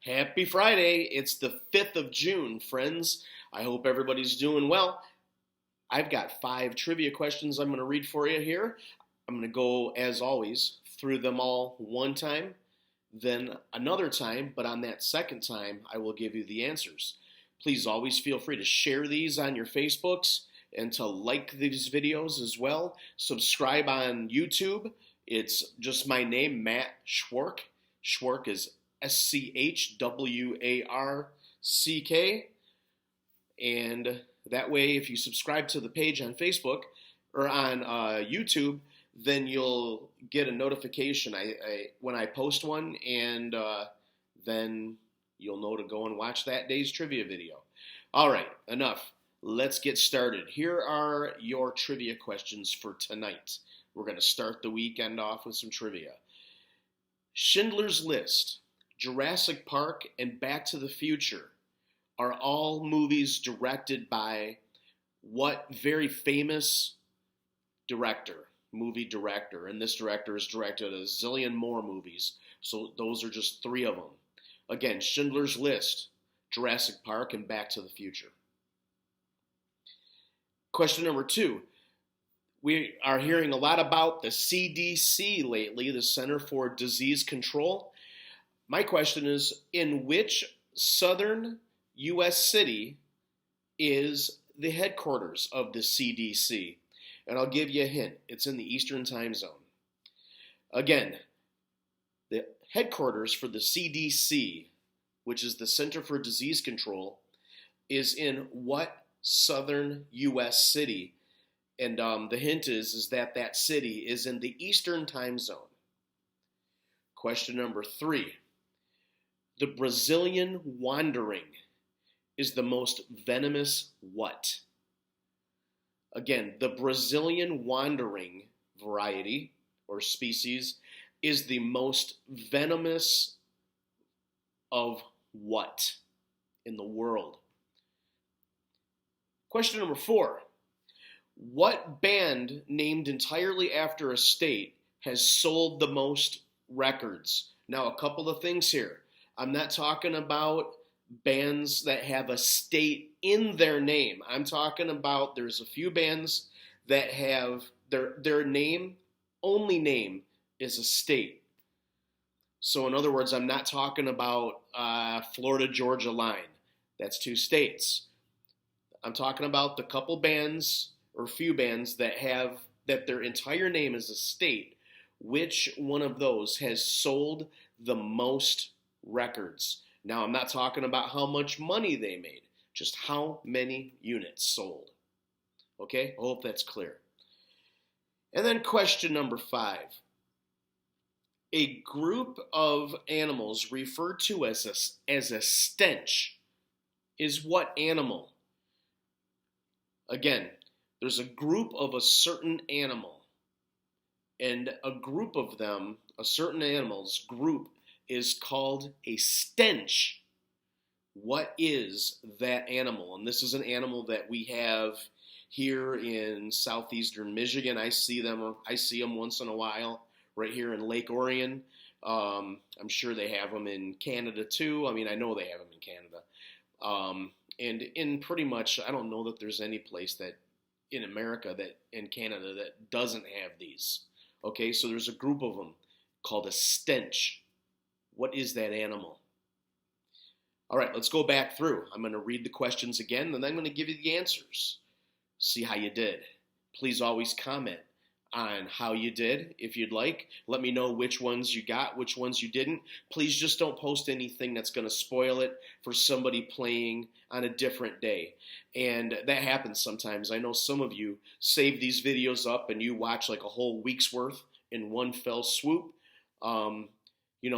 Happy Friday. It's the 5th of June, friends. I hope everybody's doing well. I've got 5 trivia questions I'm going to read for you here. I'm going to go, as always, through them all one time, then another time, but on that second time, I will give you the answers. Please always feel free to share these on your Facebooks and to like these videos as well. Subscribe on YouTube. It's just my name, Matt Schwark. Schwark is Schwarck. And that way, if you subscribe to the page on Facebook or on YouTube, then you'll get a notification when I post one, and then you'll know to go and watch that day's trivia video. All right, enough. Let's get started. Here are your trivia questions for tonight. We're going to start the weekend off with some trivia. Schindler's List, Jurassic Park, and Back to the Future are all movies directed by what very famous movie director? And this director has directed a zillion more movies, so those are just 3 of them. Again, Schindler's List, Jurassic Park, and Back to the Future. Question number 2. We are hearing a lot about the CDC lately, the Center for Disease Control. My question is, in which southern U.S. city is the headquarters of the CDC? And I'll give you a hint. It's in the Eastern Time Zone. Again, the headquarters for the CDC, which is the Center for Disease Control, is in what southern U.S. city? And the hint is that that city is in the Eastern Time Zone. Question number 3. The Brazilian wandering is the most venomous what? Again, the Brazilian wandering variety or species is the most venomous of what in the world? Question number 4. What band named entirely after a state has sold the most records? Now, a couple of things here. I'm not talking about bands that have a state in their name. I'm talking about there's a few bands that have their name, only name, is a state. So in other words, I'm not talking about Florida Georgia Line. That's 2 states. I'm talking about the couple bands or few bands that their entire name is a state. Which one of those has sold the most records? Now, I'm not talking about how much money they made, just how many units sold. Okay, I hope that's clear. And then question number 5. A group of animals referred to as a stench is what animal? Again, there's a group of a certain animal, and a group of them, a certain animal's group, is called a stench. What is that animal? And this is an animal that we have here in southeastern Michigan. I see them once in a while right here in Lake Orion. I'm sure they have them in Canada too. I mean, I know they have them in Canada. And in pretty much, I don't know that there's any place that in America that in Canada that doesn't have these. Okay, so there's a group of them called a stench. What is that animal? All right, let's go back through. I'm going to read the questions again, and then I'm going to give you the answers. See how you did. Please always comment on how you did if you'd like. Let me know which ones you got, which ones you didn't. Please just don't post anything that's going to spoil it for somebody playing on a different day. And that happens sometimes. I know some of you save these videos up and you watch like a whole week's worth in one fell swoop.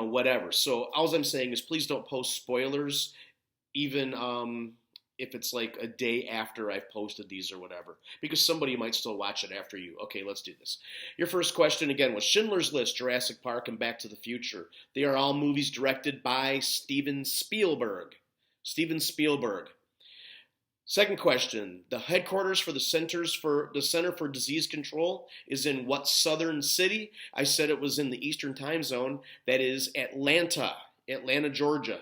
Whatever. So all I'm saying is please don't post spoilers, even if it's like a day after I've posted these or whatever, because somebody might still watch it after you. Okay, let's do this. Your first question again was Schindler's List, Jurassic Park, and Back to the Future. They are all movies directed by Steven Spielberg. Steven Spielberg. Second question, the headquarters for the Center for Disease Control is in what southern city? I said it was in the Eastern Time Zone. That is Atlanta, Georgia.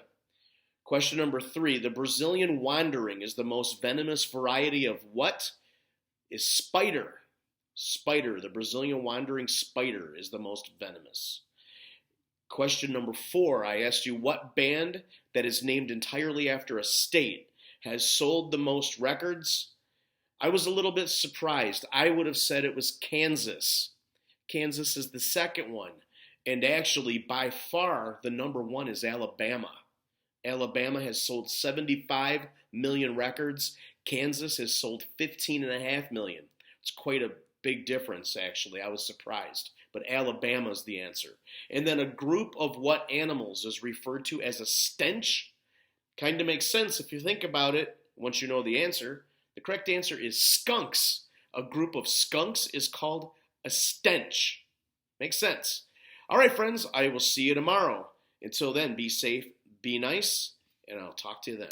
Question number 3. The Brazilian wandering is the most venomous variety of what? Is spider. Spider. The Brazilian wandering spider is the most venomous. Question number 4. I asked you what band that is named entirely after a state has sold the most records. I was a little bit surprised. I would have said it was Kansas. Kansas is the second one. And actually, by far, the number 1 is Alabama. Alabama has sold 75 million records. Kansas has sold 15.5 million. It's quite a big difference, actually. I was surprised. But Alabama is the answer. And then a group of what animals is referred to as a stench? Kind of makes sense if you think about it once you know the answer. The correct answer is skunks. A group of skunks is called a stench. Makes sense. All right, friends, I will see you tomorrow. Until then, be safe, be nice, and I'll talk to you then.